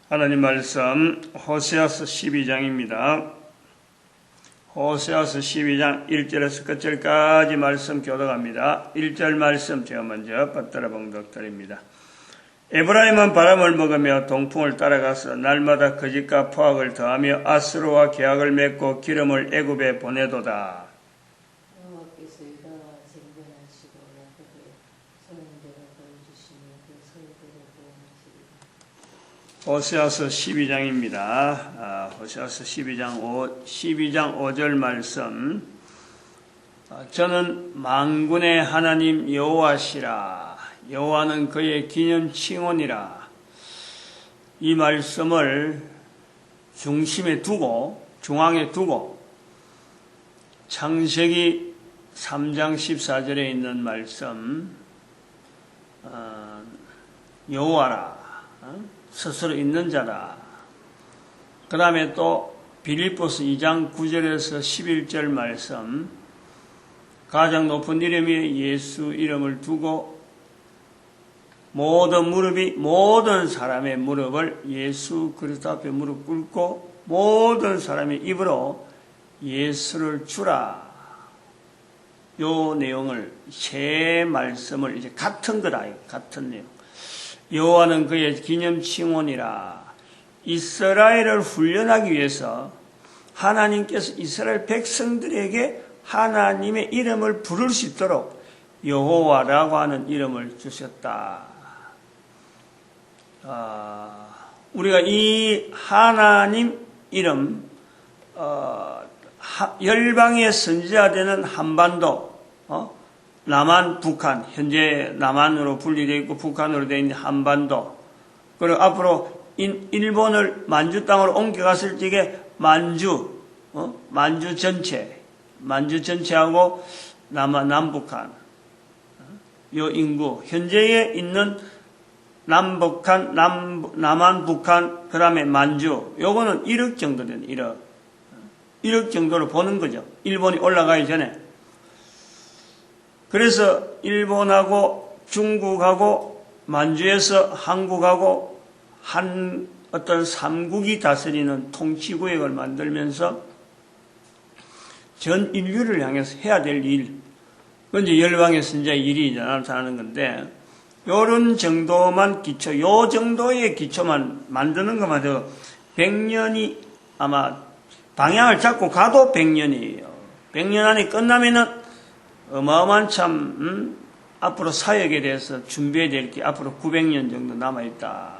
하나님 말씀 호세아서 12장입니다. 호세아서 12장 1절에서 끝절까지 말씀 교독합니다. 1절 말씀 제가 먼저 받들어 봉독드립니다. 에브라임은 바람을 먹으며 동풍을 따라가서 날마다 거짓과 포악을 더하며 아수르와 계약을 맺고 기름을 애굽에 보내도다. 여호와께서 유다와 쟁변하시고 야곱의 소년들을 보여주시니 그 소유들을 보호하시리라. 호세아서 12장입니다. 호세아서 12장 5절 말씀. 저는 만군의 하나님 여호와시라. 여호와는 그의 기념칭언이라. 이 말씀을 중심에 두고, 중앙에 두고, 창세기 3장 14절에 있는 말씀, 여호와라, 스스로 있는 자라. 그 다음에 또 빌립보서 2장 9절에서 11절 말씀, 가장 높은 이름이 예수 이름을 두고 모든 사람의 무릎을 예수 그리스도 앞에 무릎 꿇고 모든 사람의 입으로 예수를 주라. 요 내용을 세 말씀을 이제 같은 거다. 같은 내용. 여호와는 그의 기념칭언이라. 이스라엘을 훈련하기 위해서 하나님께서 이스라엘 백성들에게 하나님의 이름을 부를 수 있도록 여호와라고 하는 이름을 주셨다. 우리가 이 하나님 이름, 열방의 선지자 되는 한반도, 남한, 북한, 현재 남한으로 분리되어 있고 북한으로 되어 있는 한반도, 그리고 앞으로 일본을 만주 땅으로 옮겨갔을 적에 만주 전체하고 남북한, 요 인구, 현재에 있는 남북한, 남한, 북한, 그 다음에 만주, 요거는 1억 정도 되는 1억 정도로 보는 거죠. 일본이 올라가기 전에. 그래서 일본하고 중국하고 만주에서 한국하고 어떤 삼국이 다스리는 통치구역을 만들면서 전 인류를 향해서 해야 될 일, 그건 이제 열방의 선지자의 일이잖아, 하는 건데, 요런 정도만 요 정도의 기초만 만드는 것만 해도 100년이 아마 방향을 잡고 가도 100년이에요. 100년 안에 끝나면은 어마어마한 참, 앞으로 사역에 대해서 준비해야 될 게 앞으로 900년 정도 남아있다.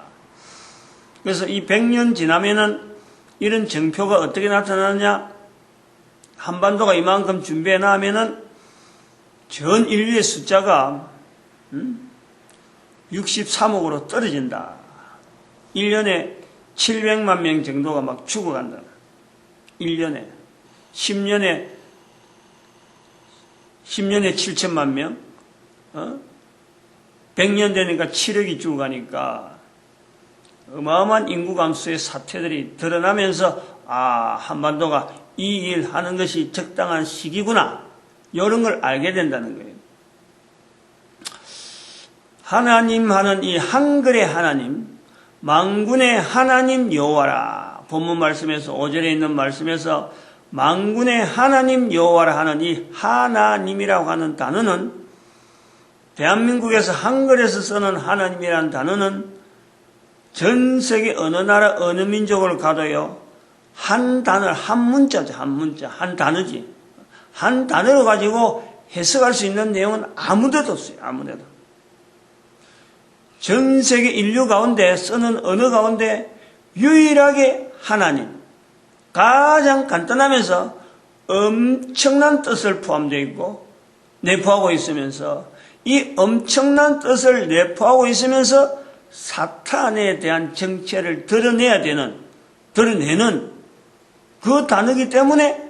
그래서 이 100년 지나면은 이런 정표가 어떻게 나타나느냐? 한반도가 이만큼 준비해 놔면은 전 인류의 숫자가 63억으로 떨어진다. 1년에 700만 명 정도가 막 죽어간다. 1년에. 10년에 7천만 명. 100년 되니까 7억이 죽어가니까 어마어마한 인구 감소의 사태들이 드러나면서 한반도가 이 일 하는 것이 적당한 시기구나. 이런 걸 알게 된다는 거예요. 하나님 하는 이 한글의 하나님, 만군의 하나님 여호와라. 본문 말씀에서 5절에 있는 말씀에서 만군의 하나님 여호와라 하는 이 하나님이라고 하는 단어는 대한민국에서 한글에서 쓰는 하나님이라는 단어는 전 세계 어느 나라 어느 민족을 가도요 한 단어 한 문자죠. 한 단어지. 한 단어로 가지고 해석할 수 있는 내용은 아무데도 없어요. 아무데도. 전 세계 인류 가운데 쓰는 언어 가운데 유일하게 하나님, 가장 간단하면서 엄청난 뜻을 포함되어 있고 내포하고 있으면서 이 엄청난 뜻을 내포하고 있으면서 사탄에 대한 정체를 드러내는 그 단어이기 때문에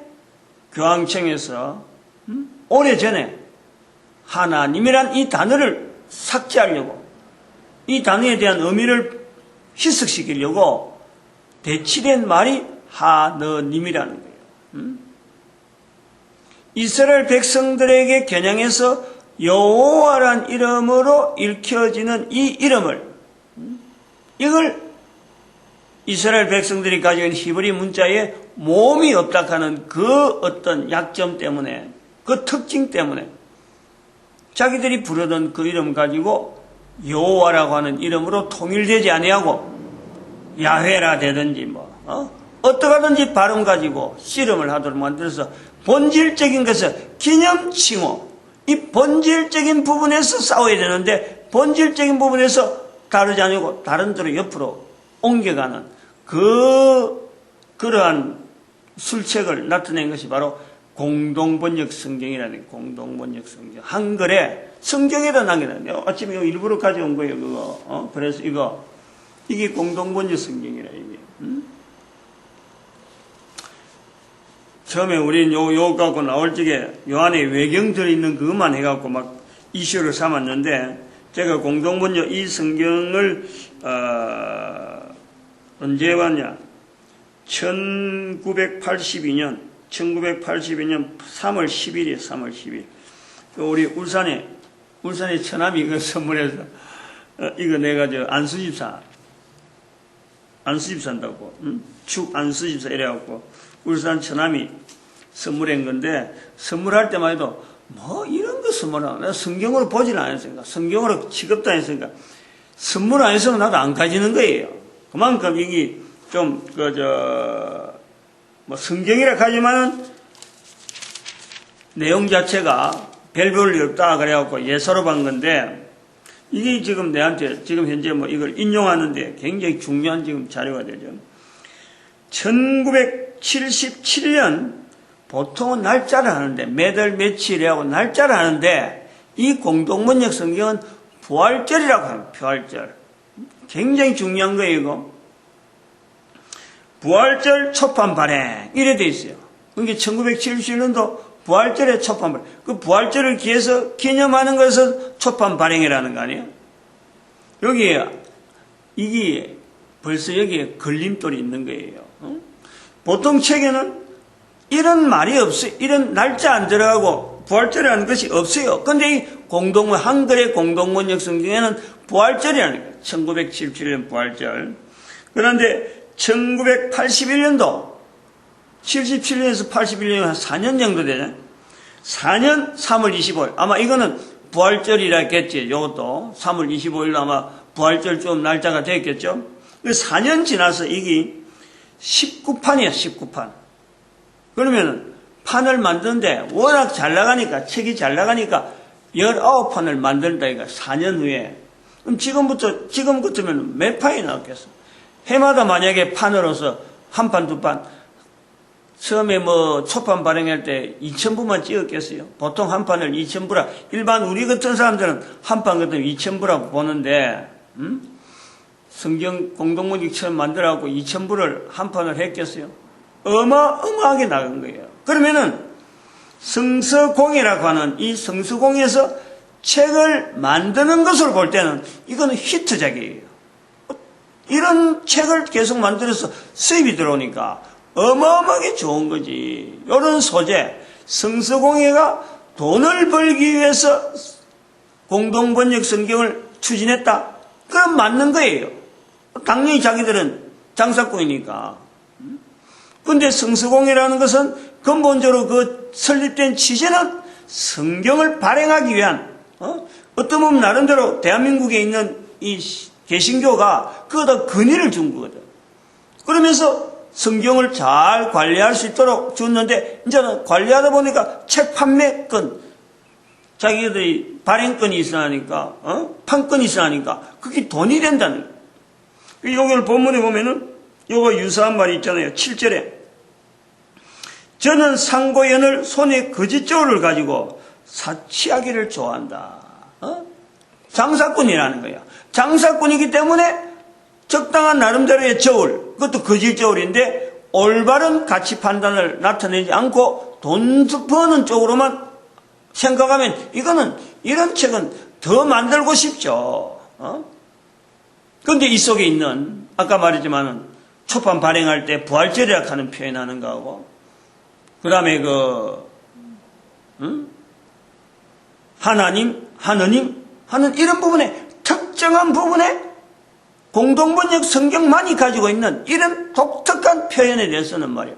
교황청에서 오래전에 하나님이란 이 단어를 삭제하려고 이 단어에 대한 의미를 희석시키려고 대치된 말이 하느님이라는 거예요. 이스라엘 백성들에게 겨냥해서 여호와란 이름으로 읽혀지는 이 이름을 이걸 이스라엘 백성들이 가지고 있는 히브리 문자에 모음이 없다 하는 그 어떤 약점 때문에, 그 특징 때문에 자기들이 부르던 그 이름 가지고 여호와라고 하는 이름으로 통일되지 아니하고 야훼라 되든지 어떠하든지 발음 가지고 씨름을 하도록 만들어서 본질적인 것을 기념칭호, 이 본질적인 부분에서 싸워야 되는데 본질적인 부분에서 다르지 않고 다른 데로 옆으로 옮겨가는 그러한 술책을 나타낸 것이 바로 공동번역 성경이라는 공동번역 성경. 한글에 성경에다 남겨놨네요. 아침에 이거 일부러 가져온 거예요, 그거. 그래서 이게 공동번역 성경이라, 이게. 처음에 우리는 요 갖고 나올 적에 요 안에 외경 들어있는 그것만 해갖고 막 이슈를 삼았는데, 제가 공동번역 이 성경을, 언제 왔냐? 1982년 3월 10일이에요, 3월 10일. 우리 울산에 처남이 이거 선물해서, 이거 내가 안수집사한다고, 축 안수집사 이래갖고, 울산 처남이 선물한 건데, 선물할 때만 해도, 이런 거 선물하나? 내가 성경으로 보질 않았으니까, 성경으로 취급도 안 했으니까, 선물 안 했으면 나도 안 가지는 거예요. 그만큼 이게 좀, 성경이라 하지만은, 내용 자체가 별 볼 일 없다, 그래갖고 예서로 본 건데, 이게 지금 내한테, 지금 현재 이걸 인용하는데 굉장히 중요한 지금 자료가 되죠. 1977년, 보통은 날짜를 하는데, 매달 며칠이라고 날짜를 하는데, 이 공동번역 성경은 부활절이라고 합니다, 부활절. 굉장히 중요한 거예요, 이거. 부활절 초판 발행 이래 돼 있어요. 그게 1977년도 부활절의 초판 발행. 그 부활절을 기념하는 것은 초판 발행이라는 거 아니에요? 이게 벌써 여기에 걸림돌이 있는 거예요. 보통 책에는 이런 말이 없어요. 이런 날짜 안 들어가고 부활절이라는 것이 없어요. 근데 이 한글의 공동번역 성경에는 부활절이라는 거예요. 1977년 부활절. 그런데 1981년도 77년에서 81년 한 4년 정도 되네. 4년 3월 25일. 아마 이거는 부활절이라 했겠지. 이것도 3월 25일로 아마 부활절 좀 날짜가 됐겠죠. 4년 지나서 이게 19판이야, 19판. 그러면은 판을 만드는데 워낙 잘 나가니까, 책이 잘 나가니까 19판을 만든다, 이거 4년 후에. 그럼 지금 같으면 몇 판이 나왔겠어? 해마다 만약에 판으로서 한 판, 두 판, 처음에 초판 발행할 때 2,000부만 찍었겠어요? 보통 한 판을 2,000부라, 일반 우리 같은 사람들은 한 판 같으면 2,000부라고 보는데, 성경 공동번역 처음 만들어갖고 2,000부를 한 판을 했겠어요? 어마어마하게 나간 거예요. 그러면은, 성서공이라고 하는 이 성서공에서 책을 만드는 것을 볼 때는 이거는 히트작이에요. 이런 책을 계속 만들어서 수입이 들어오니까 어마어마하게 좋은 거지. 이런 소재, 성서공예가 돈을 벌기 위해서 공동번역 성경을 추진했다. 그럼 맞는 거예요. 당연히 자기들은 장사꾼이니까. 근데 성서공예라는 것은 근본적으로 그 설립된 취지는 성경을 발행하기 위한, 어떤 보면 나름대로 대한민국에 있는 이 개신교가 그거다 근위를 준 거거든. 그러면서 성경을 잘 관리할 수 있도록 줬는데, 이제는 관리하다 보니까 책 판매권, 자기들이 발행권이 있으니까, 판권이 있으니까, 그게 돈이 된다는 거예요. 여기 본문에 보면은, 요거 유사한 말이 있잖아요. 7절에. 저는 상고연을 손에 거짓저울을 가지고 사치하기를 좋아한다. 장사꾼이라는 거야. 장사꾼이기 때문에 적당한 나름대로의 저울, 그것도 거짓 저울인데 올바른 가치 판단을 나타내지 않고 돈 버는 쪽으로만 생각하면 이런 책은 더 만들고 싶죠. 그런데 이 속에 있는 아까 말했지만은 초판 발행할 때 부활절이라고 하는 표현하는 거하고 그 다음에 하나님 하는 이런 부분에 특정한 부분에 공동번역 성경만이 가지고 있는 이런 독특한 표현에 대해서는 말이에요.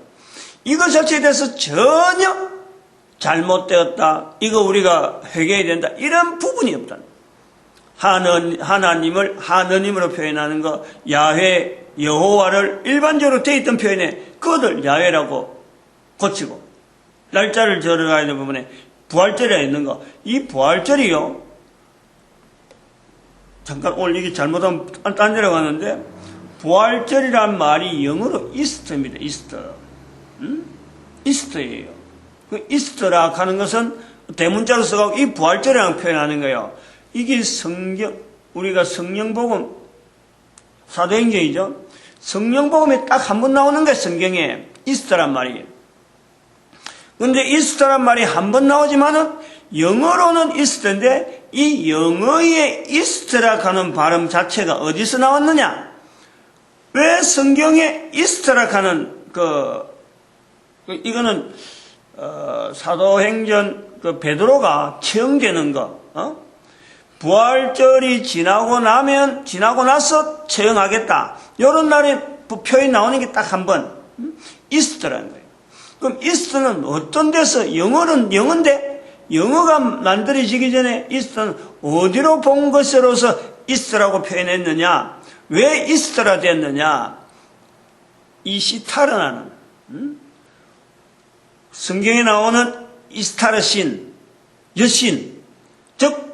이것 자체에 대해서 전혀 잘못되었다. 이거 우리가 회개해야 된다. 이런 부분이 없다. 하나님을 하느님으로 표현하는 거, 야훼, 여호와를 일반적으로 되어 있던 표현에 그것을 야훼라고 고치고, 날짜를 들어가야 되는 부분에 부활절이 있는 거, 이 부활절이요. 잠깐 오늘 이게 잘못하면 딴 데로 가는데, 부활절이란 말이 영어로 이스터입니다. 이스터. 이스터예요. 그 이스터라 하는 것은 대문자로 써가지고 이 부활절이라고 표현하는 거예요. 이게 우리가 성령복음, 사도행전이죠. 성령복음에 딱 한 번 나오는 게 성경에 이스터란 말이에요. 근데 이스터란 말이 한 번 나오지만은 영어로는 이스터인데 이 영어의 이스터라 하는 발음 자체가 어디서 나왔느냐? 왜 성경에 이스터라 하는 이거는 사도행전 베드로가 처형되는 거, 부활절이 지나고 나서 처형하겠다. 이런 날에 표현이 나오는 게 딱 한 번. 이스터라는 거예요. 그럼 이스터는 어떤 데서, 영어는 영어인데, 영어가 만들어지기 전에 이스터는 어디로 본 것으로서 이스터라고 표현했느냐? 왜 이스터라 됐느냐? 이시타르나는, 성경에 나오는 이스타르 신, 여신, 즉,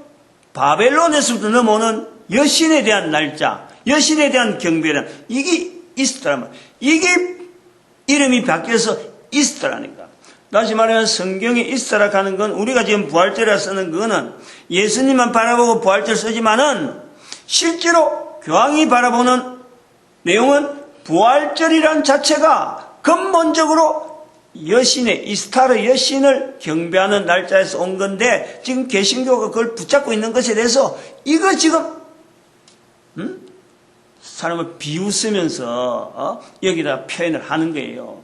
바벨론에서부터 넘어오는 여신에 대한 날짜, 여신에 대한 경배란, 이게 이스터란 말이에요. 이게 이름이 바뀌어서 이스터라니까. 다시 말하면 성경에 이스터라 하는 건 우리가 지금 부활절이라 쓰는 그거는 예수님만 바라보고 부활절 쓰지만은 실제로 교황이 바라보는 내용은 부활절이란 자체가 근본적으로 여신의 이스타르 여신을 경배하는 날짜에서 온 건데 지금 개신교가 그걸 붙잡고 있는 것에 대해서 이거 지금 사람을 비웃으면서 여기다 표현을 하는 거예요.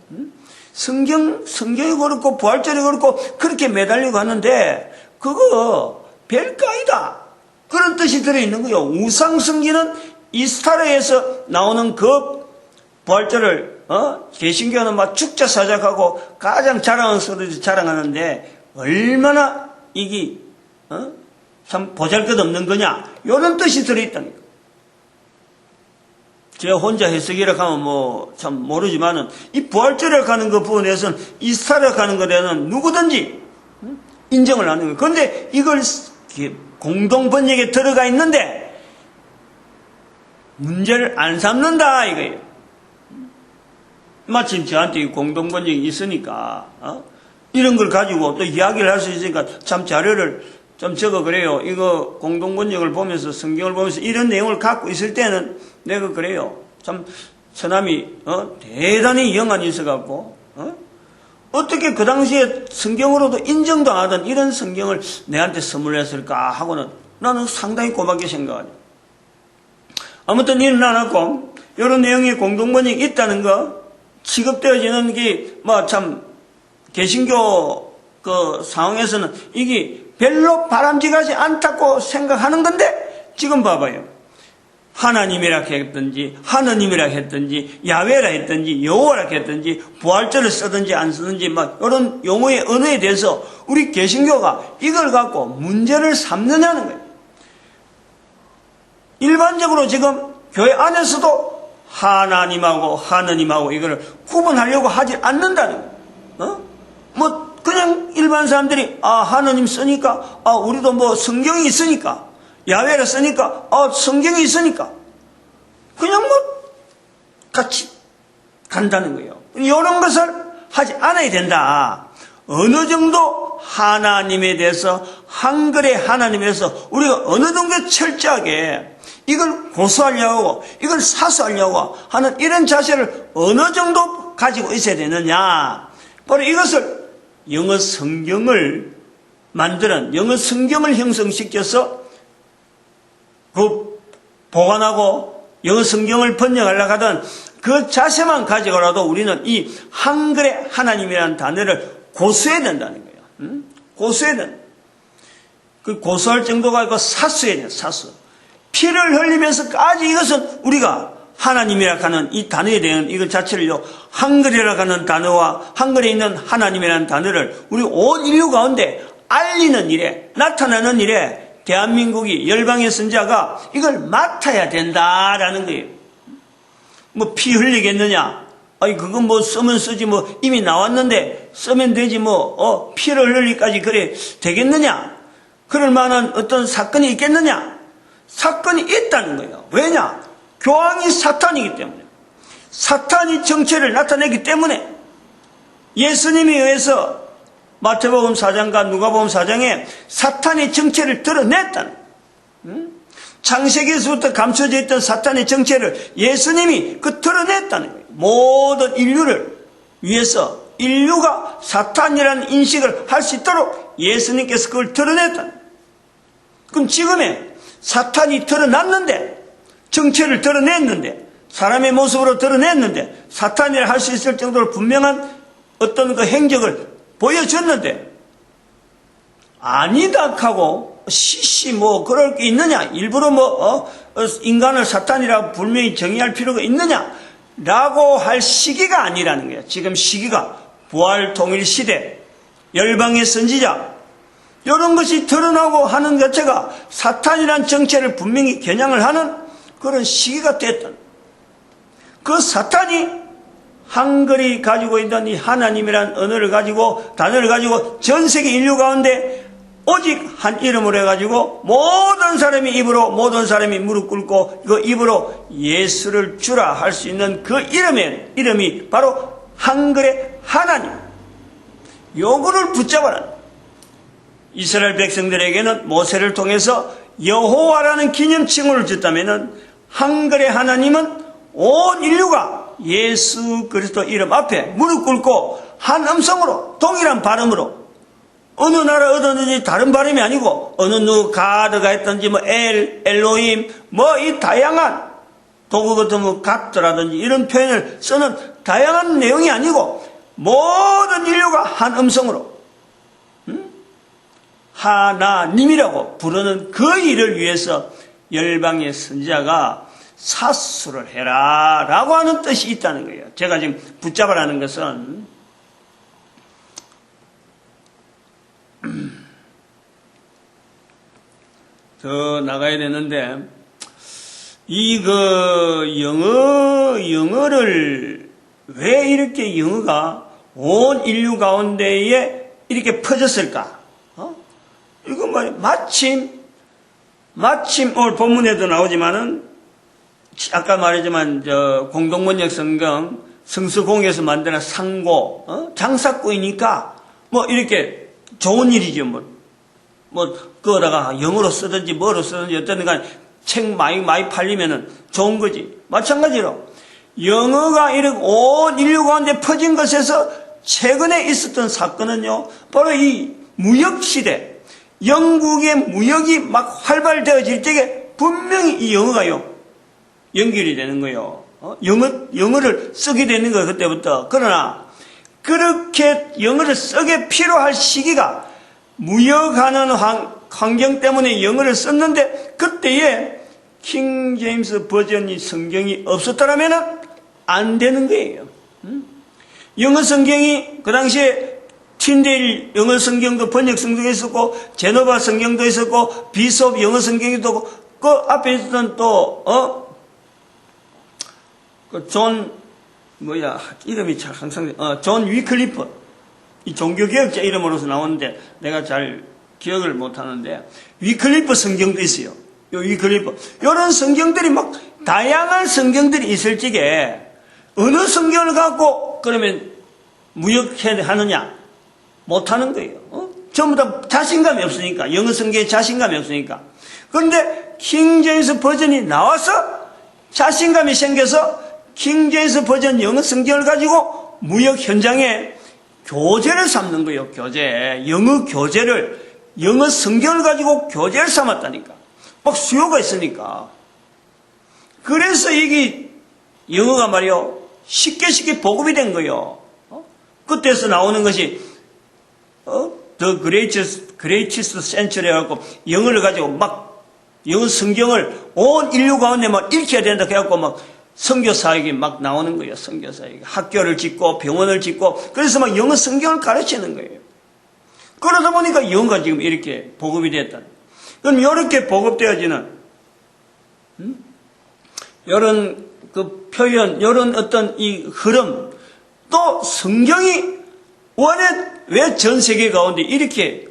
성경이 그렇고 부활절이 그렇고 그렇게 매달리고 하는데 그거 별거이다. 그런 뜻이 들어있는 거예요. 우상숭기는 이스타르에서 나오는 그 부활절을 개신교는 막 축제 사작하고 가장 자랑하는 소리를 자랑하는데 얼마나 이게 참 보잘것없는 거냐 이런 뜻이 들어있다니까. 제가 혼자 해석이라고 하면 참 모르지만은 이 부활절이라고 하는 그 부분에서는 이스타르라고 하는 것에 대해서는 누구든지 인정을 하는 거예요. 그런데 이걸 공동번역에 들어가 있는데 문제를 안 삼는다 이거예요. 마침 저한테 이 공동번역이 있으니까 이런 걸 가지고 또 이야기를 할 수 있으니까 참 자료를 좀 적어 그래요. 이거 공동번역을 보면서 성경을 보면서 이런 내용을 갖고 있을 때는 내가 그래요. 참 처남이 대단히 영안이 있어갖고 어떻게 그 당시에 성경으로도 인정도 안 하던 이런 성경을 내한테 선물했을까 하고는 나는 상당히 고맙게 생각하죠. 아무튼 일어나고 이런 내용이 공동번역이 있다는 거 취급되어지는 게 참 개신교 그 상황에서는 이게 별로 바람직하지 않다고 생각하는 건데 지금 봐봐요. 하나님이라 했든지 하느님이라 했든지 야훼라 했든지 여호와라 했든지 부활절을 쓰든지 안 쓰든지 막 이런 용어의 언어에 대해서 우리 개신교가 이걸 갖고 문제를 삼느냐는 거예요. 일반적으로 지금 교회 안에서도 하나님하고 하느님하고 이거를 구분하려고 하지 않는다는 거예요. 그냥 일반 사람들이 하느님 쓰니까 우리도 성경이 있으니까 야훼를 쓰니까 성경이 있으니까 그냥 같이 간다는 거예요. 이런 것을 하지 않아야 된다. 어느 정도 하나님에 대해서 한글의 하나님에 대해서 우리가 어느 정도 철저하게 이걸 고수하려고 하고 이걸 사수하려고 하는 이런 자세를 어느 정도 가지고 있어야 되느냐. 바로 이것을 영어 성경을 만드는 영어 성경을 형성시켜서 그 보관하고 영어 성경을 번역하려고 하던 그 자세만 가지고라도 우리는 이 한글의 하나님이라는 단어를 고수해야 된다는 거예요. 고수해야 된다. 그 고수할 정도가 아니고 사수해야 돼요. 사수. 피를 흘리면서까지 이것은 우리가 하나님이라 하는 이 단어에 대한 이것 자체를요, 한글이라 하는 단어와 한글에 있는 하나님이라는 단어를 우리 온 인류 가운데 알리는 일에, 나타나는 일에 대한민국이 열방의 선자가 이걸 맡아야 된다라는 거예요. 뭐 피 흘리겠느냐? 아니 그건 뭐 쓰면 쓰지 뭐 이미 나왔는데 쓰면 되지 뭐 피를 흘리기까지 그래 되겠느냐? 그럴 만한 어떤 사건이 있겠느냐? 사건이 있다는 거예요. 왜냐? 교황이 사탄이기 때문에, 사탄이 정체를 나타내기 때문에 예수님에 의해서 마태복음 4장과 누가복음 4장에 사탄의 정체를 드러냈다는, 창세기에서부터 감춰져 있던 사탄의 정체를 예수님이 드러냈다는 거예요. 모든 인류를 위해서 인류가 사탄이라는 인식을 할 수 있도록 예수님께서 그걸 드러냈다는 거예요. 그럼 지금의 사탄이 드러났는데, 정체를 드러냈는데, 사람의 모습으로 드러냈는데, 사탄이라 할 수 있을 정도로 분명한 어떤 그 행적을 보여줬는데, 아니다 하고 뭐 그럴 게 있느냐, 일부러 인간을 사탄이라고 분명히 정의할 필요가 있느냐 라고 할 시기가 아니라는 거예요. 지금 시기가 부활 통일 시대, 열방의 선지자, 이런 것이 드러나고 하는 자체가 사탄이란 정체를 분명히 겨냥을 하는 그런 시기가 됐던, 그 사탄이 한글이 가지고 있는 이 하나님이란 언어를 가지고, 단어를 가지고 전 세계 인류 가운데 오직 한 이름으로 해가지고 모든 사람이 입으로, 모든 사람이 무릎 꿇고 그 입으로 예수를 주라 할 수 있는 그 이름이 바로 한글의 하나님. 요거를 붙잡아라. 이스라엘 백성들에게는 모세를 통해서 여호와라는 기념칭호를 줬다면은 한글의 하나님은 온 인류가 예수 그리스도 이름 앞에 무릎 꿇고 한 음성으로, 동일한 발음으로, 어느 나라 어디든지 다른 발음이 아니고 어느 누구 가드가 했든지 뭐 엘로힘 뭐 이 다양한 도구 같은 뭐 갓드라든지 이런 표현을 쓰는 다양한 내용이 아니고 모든 인류가 한 음성으로 하나님이라고 부르는 그 일을 위해서 열방의 선지자가 사수를 해라 라고 하는 뜻이 있다는 거예요. 제가 지금 붙잡으라는 것은 더 나가야 되는데, 영어를 왜 이렇게 영어가 온 인류 가운데에 이렇게 퍼졌을까? 이거 마침 오늘 본문에도 나오지만은, 아까 말했지만, 공동번역 성경, 성서공에서 만드는 상고, 장사꾼이니까, 뭐, 이렇게 좋은 일이죠, 그거다가 영어로 쓰든지 뭐로 쓰든지 어떤 간 책 많이 팔리면은 좋은 거지. 마찬가지로, 영어가 이렇게 온 인류 가운데 퍼진 것에서 최근에 있었던 사건은요, 바로 이 무역시대, 영국의 무역이 막 활발되어질 때에 분명히 이 영어가요, 연결이 되는 거예요. 영어를 쓰게 되는 거예요, 그때부터. 그러나, 그렇게 영어를 쓰게 필요할 시기가 무역하는 환경 때문에 영어를 썼는데, 그때에 킹 제임스 버전이 성경이 없었더라면 안 되는 거예요. 영어 성경이 그 당시에 틴데일 영어 성경도 번역 성경이 있었고, 제노바 성경도 있었고, 비숍 영어 성경도 있고, 그 앞에 있었던 또 이름이 잘 항상 존 위클리프, 이 종교개혁자 이름으로서 나오는데 내가 잘 기억을 못하는데, 위클리프 성경도 있어요. 요 위클리프, 이런 성경들이 막 다양한 성경들이 있을 적에 어느 성경을 갖고 그러면 무역하느냐? 못하는 거예요. 전부 다 자신감이 없으니까, 영어 성경에 자신감이 없으니까. 그런데 킹제임스 버전이 나와서 자신감이 생겨서 킹제임스 버전 영어 성경을 가지고 무역 현장에 교재를 삼는 거예요. 교재, 영어 교재를, 영어 성경을 가지고 교재를 삼았다니까. 막 수요가 있으니까. 그래서 이게 영어가 말이요, 쉽게 보급이 된 거예요. 그때서 나오는 것이 The greatest century 해갖고 영어를 가지고 막 이 성경을 온 인류 가운데 막 읽혀야 된다 해갖고 막 선교사역이 막 나오는 거예요. 선교사역이. 학교를 짓고 병원을 짓고 그래서 막 영어 성경을 가르치는 거예요. 그러다 보니까 영어가 지금 이렇게 보급이 됐다. 그럼 이렇게 보급되어지는 이런 그 표현, 이런 어떤 이 흐름, 또 성경이 왜 전 세계 가운데 이렇게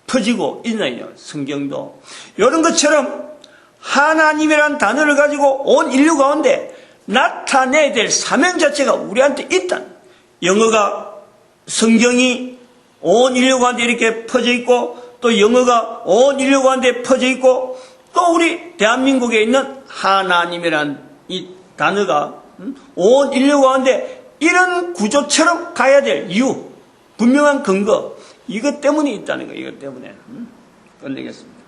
퍼지고 있나요? 성경도 이런 것처럼 하나님이라는 단어를 가지고 온 인류 가운데 나타내야 될 사명 자체가 우리한테 있다. 영어가 성경이 온 인류 가운데 이렇게 퍼져 있고 또 영어가 온 인류 가운데 퍼져 있고 또 우리 대한민국에 있는 하나님이란 이 단어가 온 인류 가운데 이런 구조처럼 가야 될 이유, 분명한 근거, 이것 때문에 있다는 거예요. 이것 때문에. 끝내겠습니다.